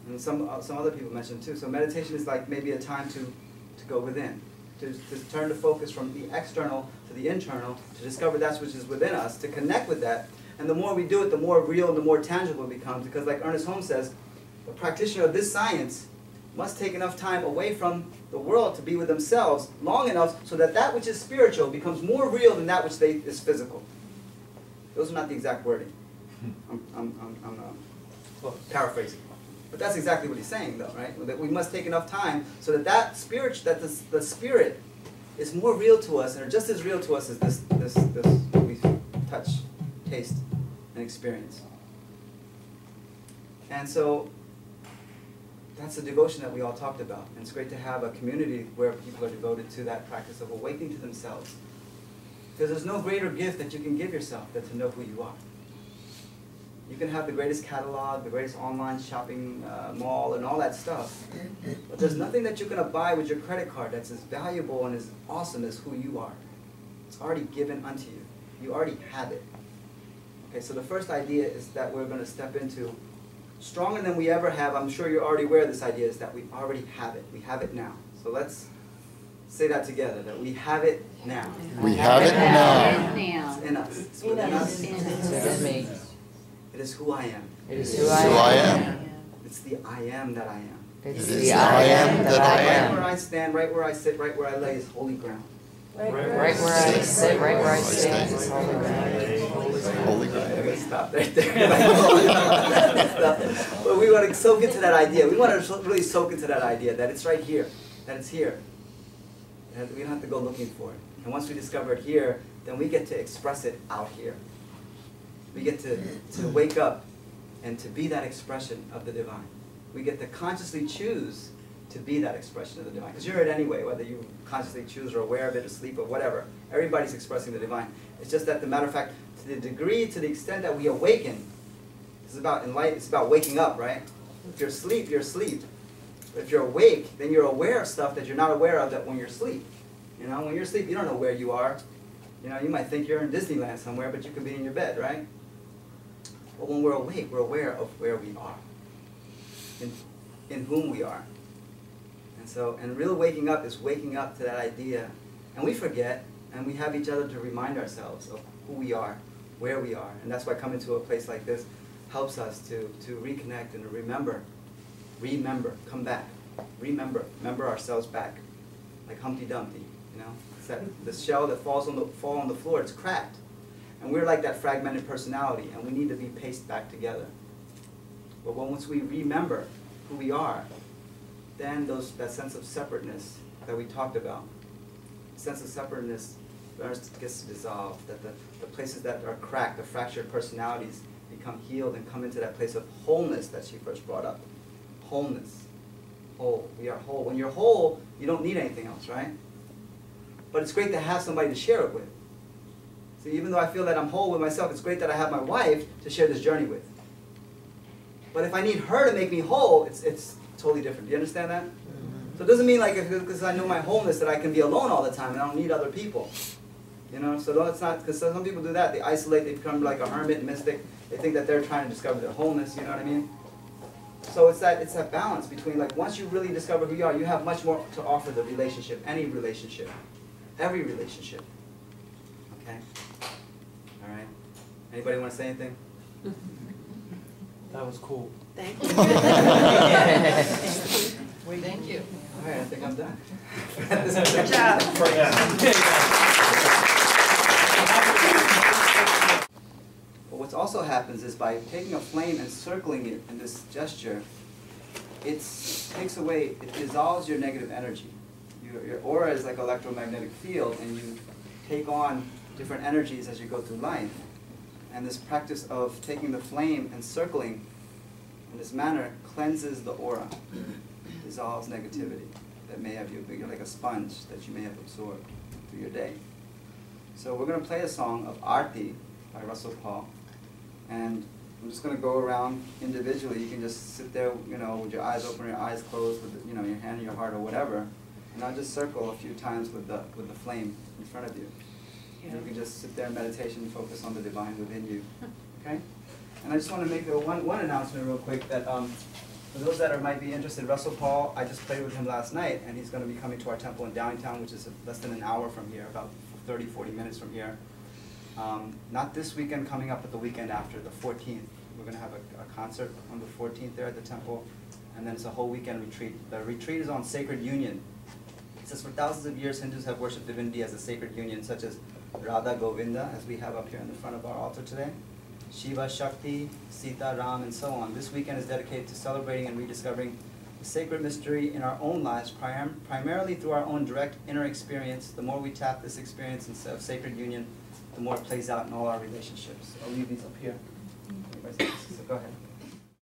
And some other people mentioned too. So meditation is like maybe a time to go within, to turn the focus from the external to the internal, to discover that which is within us, to connect with that. And the more we do it, the more real and the more tangible it becomes. Because like Ernest Holmes says, the practitioner of this science must take enough time away from the world to be with themselves long enough so that that which is spiritual becomes more real than that which is physical. Those are not the exact wording. I'm paraphrasing. But that's exactly what he's saying, though, right? That we must take enough time so that the spirit is more real to us, and are just as real to us as this what we touch, taste, and experience. And so that's the devotion that we all talked about. And it's great to have a community where people are devoted to that practice of awakening to themselves. Because there's no greater gift that you can give yourself than to know who you are. You can have the greatest catalog, the greatest online shopping mall, and all that stuff. But there's nothing that you can buy with your credit card that's as valuable and as awesome as who you are. It's already given unto you. You already have it. Okay, so the first idea is that we're going to step into, stronger than we ever have. I'm sure you're already aware of this idea, is that we already have it. We have it now. So let's say that together, that we have it now. We have it now. It's in us. It's within us. It's in me. It is who I am. It is who I am. It's the I am that I am. It's the I am that I am. Right where I stand, right where I sit, right where I lay is holy ground. Right where I sit, right where I stand is holy ground. Holy ground. I'm going to stop right there. But we want to soak into that idea. We want to really soak into that idea that it's right here, that it's here. And we don't have to go looking for it. And once we discover it here, then we get to express it out here. We get to wake up and to be that expression of the divine. We get to consciously choose to be that expression of the divine. Because you're it anyway, whether you consciously choose or aware of it, asleep or whatever. Everybody's expressing the divine. It's just that, the matter of fact, to the degree, to the extent that we awaken, it's about waking up, right? If you're asleep, you're asleep. But if you're awake, then you're aware of stuff that you're not aware of that when you're asleep. You know, when you're asleep, you don't know where you are. You know, you might think you're in Disneyland somewhere, but you could be in your bed, right? But when we're awake, we're aware of where we are, in whom we are. And real waking up is waking up to that idea. And we forget, and we have each other to remind ourselves of who we are, where we are. And that's why coming to a place like this helps us to reconnect and to remember, come back, remember ourselves back, like Humpty Dumpty, you know? It's that the shell that falls on the floor, it's cracked. And we're like that fragmented personality, and we need to be pasted back together. But once we remember who we are, then that sense of separateness that we talked about, sense of separateness gets dissolved, that the places that are cracked, the fractured personalities, become healed and come into that place of wholeness that she first brought up. Wholeness. Whole. We are whole. When you're whole, you don't need anything else, right? But it's great to have somebody to share it with. See, even though I feel that I'm whole with myself, it's great that I have my wife to share this journey with. But if I need her to make me whole, it's totally different. Do you understand that? So it doesn't mean like because I know my wholeness that I can be alone all the time and I don't need other people. You know, so it's not, because some people do that. They isolate, they become like a hermit, mystic. They think that they're trying to discover their wholeness, you know what I mean? So it's that balance between, like, once you really discover who you are, you have much more to offer the relationship, any relationship, every relationship. Okay? All right? Anybody want to say anything? That was cool. Thank you. Thank you. All right, I think I'm done. Good job. But what also happens is by taking a flame and circling it in this gesture, it takes away, it dissolves your negative energy. Your aura is like an electromagnetic field, and you take on different energies as you go through life. And this practice of taking the flame and circling in this manner cleanses the aura, dissolves negativity that may have you're like a sponge that you may have absorbed through your day. So we're going to play a song of Arti by Russell Paul, and I'm just going to go around individually. You can just sit there, you know, with your eyes open, or your eyes closed, with your hand in your heart or whatever, and I'll just circle a few times with the flame in front of you. And you can just sit there in meditation and focus on the divine within you. Okay? And I just want to make one announcement real quick, that For those that might be interested, Russell Paul, I just played with him last night, and he's going to be coming to our temple in Downtown, which is less than an hour from here, about 30, 40 minutes from here. Not this weekend, coming up, but the weekend after, the 14th. We're going to have a concert on the 14th there at the temple, and then it's a whole weekend retreat. The retreat is on sacred union. It says for thousands of years, Hindus have worshipped divinity as a sacred union, such as Radha Govinda, as we have up here in the front of our altar today, Shiva, Shakti, Sita, Ram, and so on. This weekend is dedicated to celebrating and rediscovering the sacred mystery in our own lives, primarily through our own direct inner experience. The more we tap this experience of sacred union, the more it plays out in all our relationships. I'll leave these up here. So go ahead.